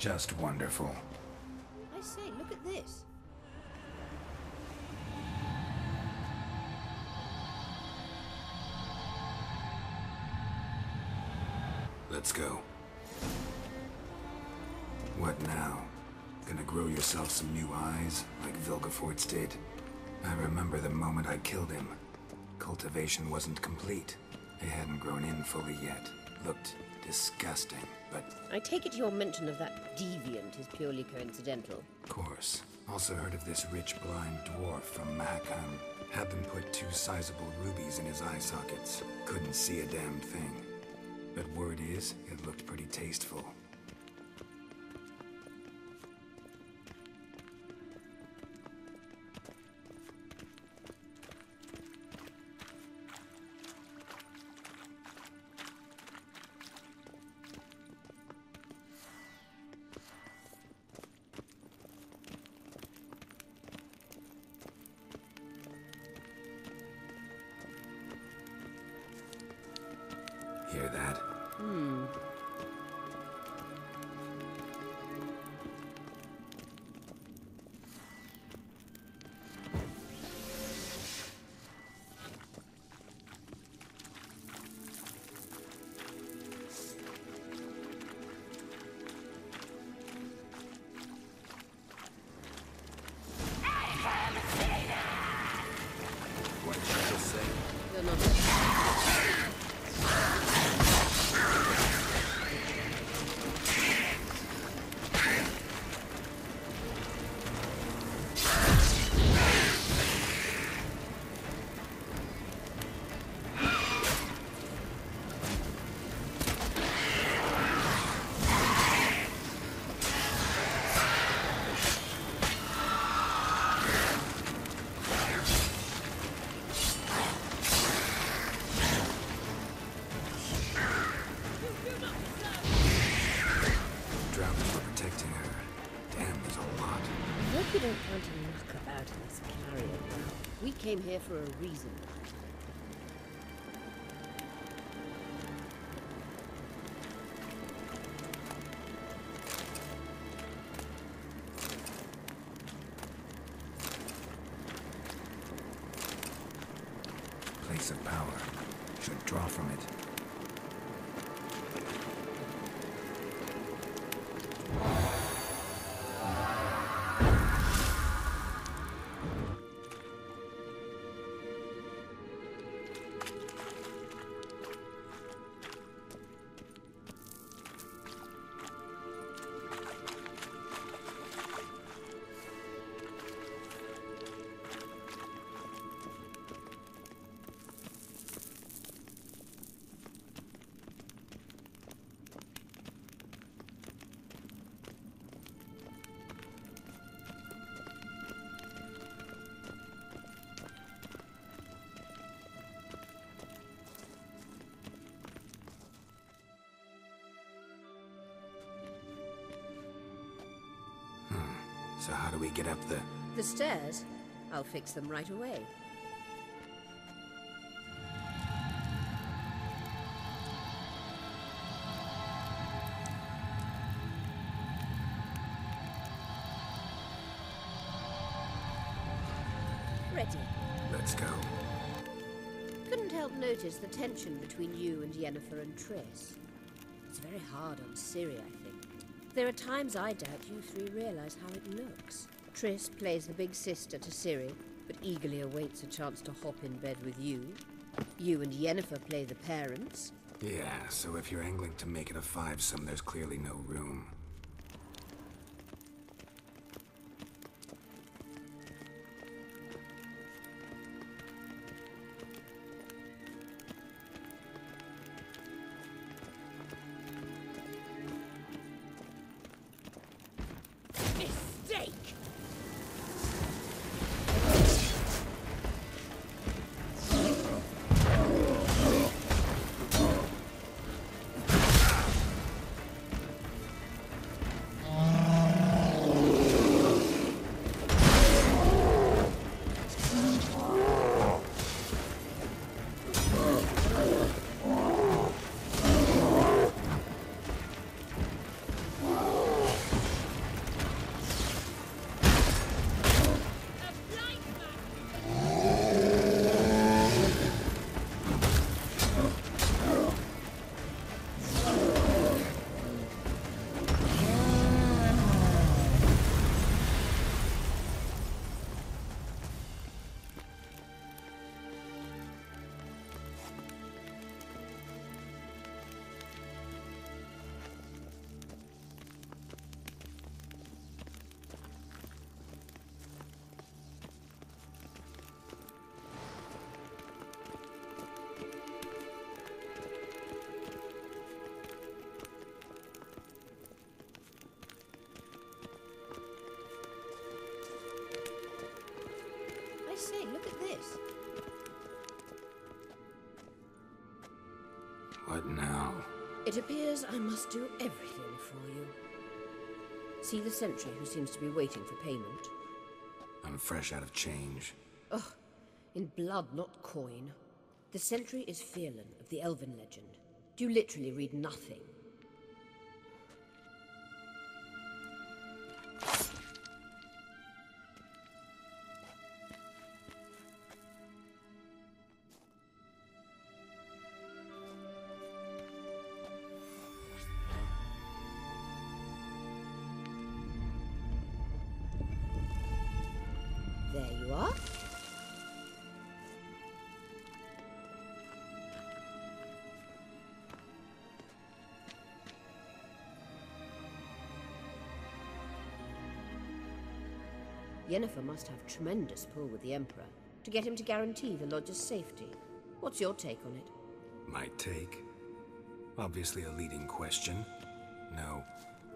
Just wonderful. I say, look at this. Let's go. What now? Gonna grow yourself some new eyes, like Vilgefortz did? I remember the moment I killed him. Cultivation wasn't complete. It hadn't grown in fully yet. Looked disgusting, but... I take it your mention of that deviant is purely coincidental. Of course. Also heard of this rich blind dwarf from Mahakam. Had them put 2 sizable rubies in his eye sockets. Couldn't see a damn thing. But word is, it looked pretty tasteful. Hear that? What did you just say? You're not... You don't want to knock about in this carrier now. We came here for a reason. Place of power. Should draw from it. So how do we get up the... The stairs? I'll fix them right away. Ready. Let's go. Couldn't help notice the tension between you and Yennefer and Triss. It's very hard on Ciri, I think. There are times I doubt you three realize how it looks. Triss plays the big sister to Ciri, but eagerly awaits a chance to hop in bed with you. You and Yennefer play the parents. Yeah, so if you're angling to make it a fivesome, there's clearly no room. say, look at this. What now? It appears I must do everything for you. See the sentry who seems to be waiting for payment? I'm fresh out of change. Ugh, in blood, not coin. The sentry is Firlan of the elven legend. Do you literally read nothing? There you are. Yennefer must have tremendous pull with the Emperor to get him to guarantee the Lodge's safety. What's your take on it? My take? Obviously a leading question. No.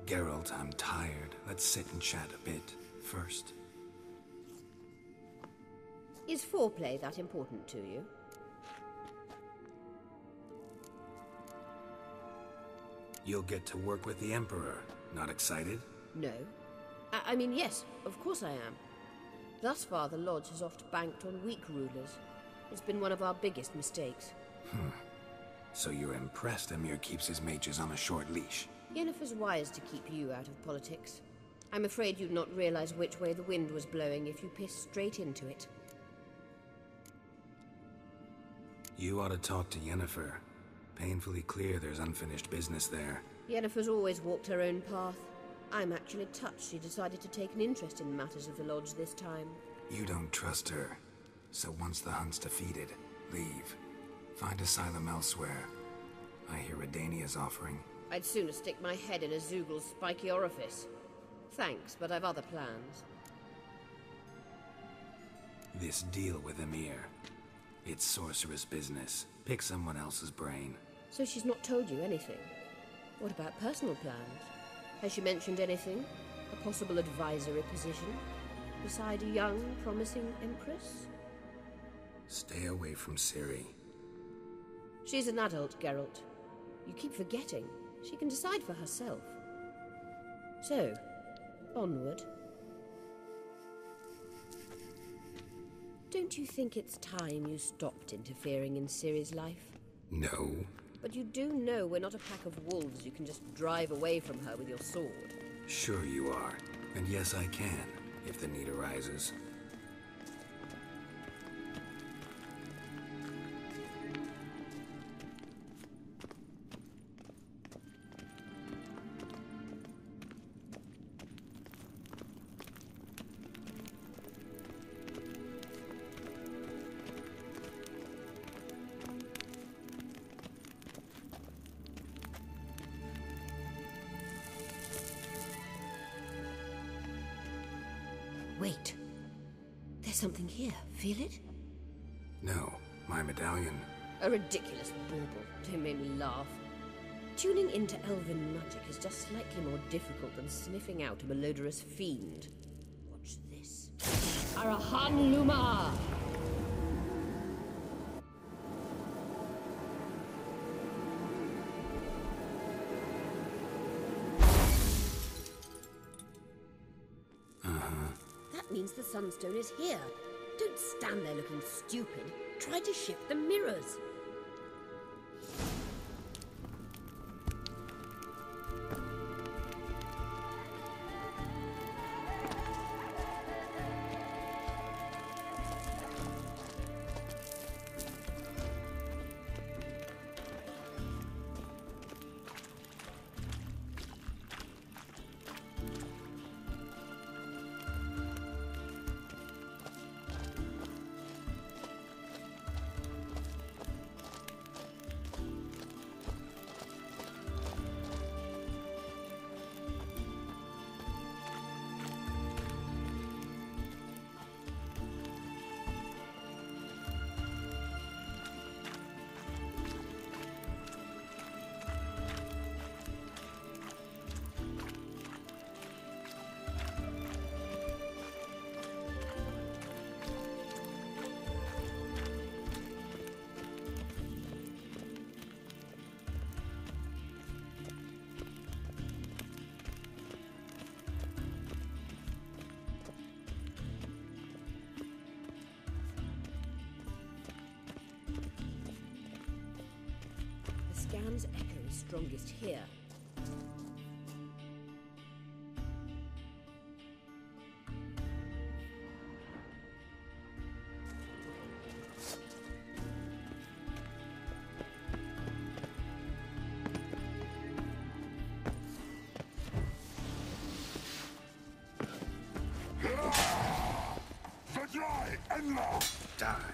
Geralt, I'm tired. Let's sit and chat a bit first. Is foreplay that important to you? You'll get to work with the Emperor. Not excited? No. I mean, yes, of course I am. Thus far, the Lodge has oft banked on weak rulers. It's been one of our biggest mistakes. So you're impressed Emir keeps his mages on a short leash? Yennefer's wise to keep you out of politics. I'm afraid you'd not realize which way the wind was blowing if you pissed straight into it. You ought to talk to Yennefer. Painfully clear there's unfinished business there. Yennefer's always walked her own path. I'm actually touched she decided to take an interest in matters of the Lodge this time. You don't trust her. So once the hunt's defeated, leave. Find asylum elsewhere. I hear Redania's offering. I'd sooner stick my head in a Zoogl's spiky orifice. Thanks, but I've other plans. This deal with Emir. It's sorceress business. Pick someone else's brain. So she's not told you anything? What about personal plans? Has she mentioned anything? A possible advisory position? Beside a young, promising empress? Stay away from Ciri. She's an adult, Geralt. You keep forgetting. She can decide for herself. So, onward. Don't you think it's time you stopped interfering in Ciri's life? No. But you do know we're not a pack of wolves you can just drive away from her with your sword. Sure you are. And yes, I can, if the need arises. Wait. There's something here. Feel it? No, my medallion. A ridiculous bauble. Don't make me laugh. Tuning into elven magic is just slightly more difficult than sniffing out a malodorous fiend. Watch this. Arahan Luma! That means the Sunstone is here. Don't stand there looking stupid. Try to shift the mirrors. Scan's echo is strongest here. Die.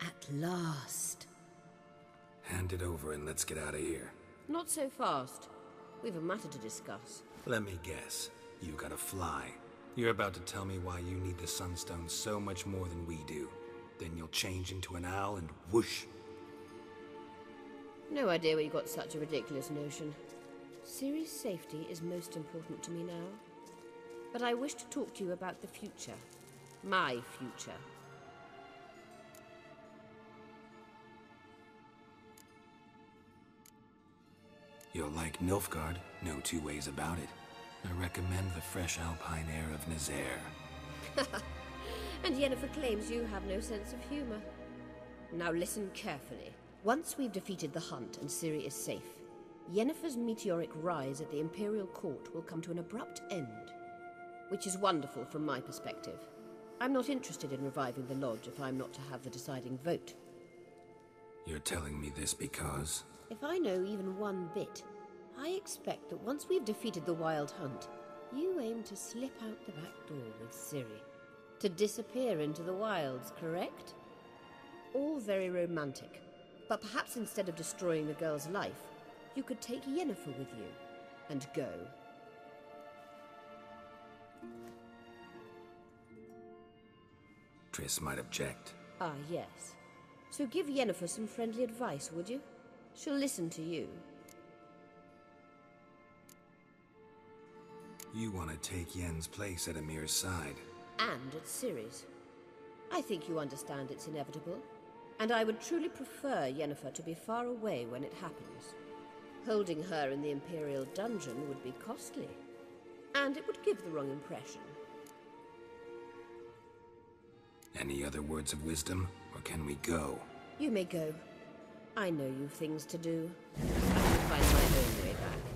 At last. Hand it over and let's get out of here. Not so fast. We've a matter to discuss. Let me guess. You gotta fly. You're about to tell me why you need the Sunstone so much more than we do. Then you'll change into an owl and whoosh. No idea where you got such a ridiculous notion. Ciri's safety is most important to me now. But I wish to talk to you about the future. My future. You'll like Nilfgaard, no two ways about it. I recommend the fresh alpine air of Nazaire. And Yennefer claims you have no sense of humor. Now listen carefully. Once we've defeated the hunt and Ciri is safe, Yennefer's meteoric rise at the Imperial Court will come to an abrupt end. Which is wonderful from my perspective. I'm not interested in reviving the Lodge if I'm not to have the deciding vote. You're telling me this because... If I know even one bit, I expect that once we've defeated the Wild Hunt, you aim to slip out the back door with Ciri. To disappear into the wilds, correct? All very romantic. But perhaps instead of destroying the girl's life, you could take Yennefer with you and go. Triss might object. Ah, yes. So give Yennefer some friendly advice, would you? She'll listen to you. You want to take Yen's place at Amir's side. And at Ciri's. I think you understand it's inevitable. And I would truly prefer Yennefer to be far away when it happens. Holding her in the Imperial dungeon would be costly. And it would give the wrong impression. Any other words of wisdom, or can we go? You may go. I know you've things to do. I will find my own way back.